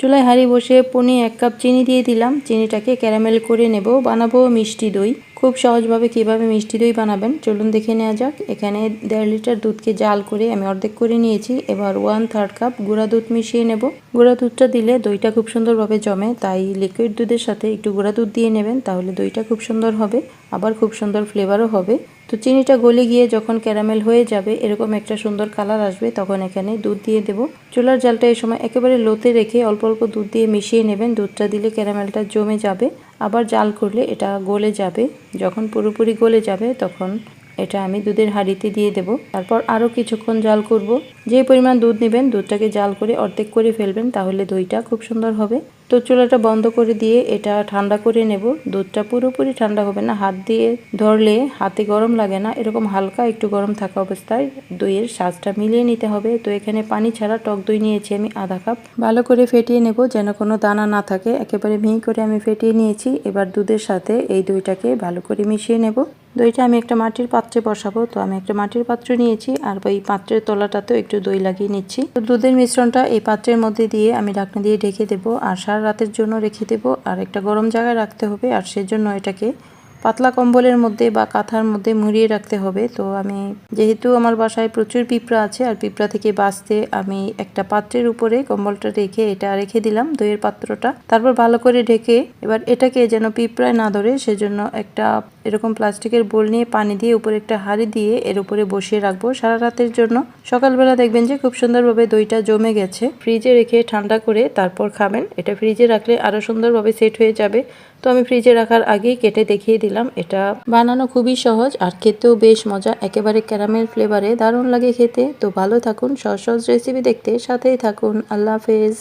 চুলায় হাঁড়ি বসিয়ে পনে 1 কাপ চিনি দিয়ে দিলাম। চিনিটাকে ক্যারামেল করে নেব। বানাবো মিষ্টি দই। খুব সহজভাবে কিভাবে মিষ্টি দই বানাবেন চলুন দেখে নেওয়া যাক। এখানে 1.5 লিটার দুধকে জাল করে আমি অর্ধেক করে নিয়েছি। এবার 1/3 কাপ গুঁড়া দুধ মিশিয়ে নেব। গুঁড়া দুধটা দিলে দইটা খুব সুন্দরভাবে জমে, তাই লিকুইড দুধের সাথে একটু গুঁড়া দুধ দিয়ে নেবেন, তাহলে দইটা খুব সুন্দর হবে, আবার খুব সুন্দর ফ্লেভারও হবে। তো চিনিটা গলে গিয়ে যখন ক্যারামেল হয়ে যাবে, এরকম একটা সুন্দর কালার আসবে, তখন এখানে দুধ দিয়ে দেব। চুলার জালটা এই সময় একেবারে লোতে রেখে অল্প অল্প দুধ দিয়ে মিশিয়ে নেবেন। দুধটা দিলে ক্যারামেলটা জমে যাবে, আবার জাল করলে এটা গলে যাবে। যখন পুরোপুরি গলে যাবে তখন এটা আমি দুধের হাঁড়িতে দিয়ে দেব। তারপর আরও কিছুক্ষণ জাল করব। যে পরিমাণ দুধ নেবেন দুধটাকে জাল করে অর্ধেক করে ফেলবেন, তাহলে দইটা খুব সুন্দর হবে। তো চুলাটা বন্ধ করে দিয়ে এটা ঠান্ডা করে নেব। দুধটা পুরোপুরি ঠান্ডা হবে না, হাত দিয়ে ধরলে হাতে গরম লাগে না, এরকম হালকা একটু গরম থাকা অবস্থায় দইয়ের সাজটা মিলিয়ে নিতে হবে। তো এখানে পানি ছাড়া টক দই নিয়েছি আমি আধা কাপ। ভালো করে ফেটিয়ে নেব যেন কোনো দানা না থাকে। একেবারে মিহি করে আমি ফেটিয়ে নিয়েছি। এবার দুধের সাথে এই দইটাকে ভালো করে মিশিয়ে নেব। দইটা আমি একটা মাটির পাত্রে বসাবো, তো আমি একটা মাটির পাত্র নিয়েছি আর এই পাত্রের তলাটাতেও একটু দই লাগিয়ে নিচ্ছি। তো দুধের মিশ্রণটা এই পাত্রের মধ্যে দিয়ে আমি ঢাকনা দিয়ে ঢেকে দেবো আর সারা রাতের জন্য রেখে দেবো। আর একটা গরম জায়গায় রাখতে হবে, আর সেজন্য এটাকে পাতলা কম্বলের মধ্যে বা কাঁথার মধ্যে মুড়িয়ে রাখতে হবে। তো আমি যেহেতু আমার বাসায় প্রচুর পিঁপড়া আছে আর পিঁপড়া থেকে বাঁচতে আমি একটা পাত্রের উপরে কম্বলটা রেখে এটা রেখে দিলাম, দইয়ের পাত্রটা। তারপর ভালো করে ঢেকে এবার এটাকে যেন পিঁপড়ায় না ধরে সেজন্য একটা এরকম প্লাস্টিকের বোল নিয়ে পানি দিয়ে উপরে একটা হাঁড়ি দিয়ে এর উপরে বসিয়ে রাখবো সারা রাতের জন্য। সকালবেলা দেখবেন যে খুব সুন্দরভাবে দইটা জমে গেছে। ফ্রিজে রেখে ঠান্ডা করে তারপর খাবেন। এটা ফ্রিজে রাখলে আরো সুন্দরভাবে সেট হয়ে যাবে। তো আমি ফ্রিজে রাখার আগেই কেটে দেখিয়ে দিলাম। এটা বানানো খুবই সহজ আর খেতেও বেশ মজা, একেবারে ক্যারামেল ফ্লেভারে দারুণ লাগে খেতে। তো ভালো থাকুন, সহজ সহজ রেসিপি দেখতে সাথেই থাকুন। আল্লাহ হাফেজ।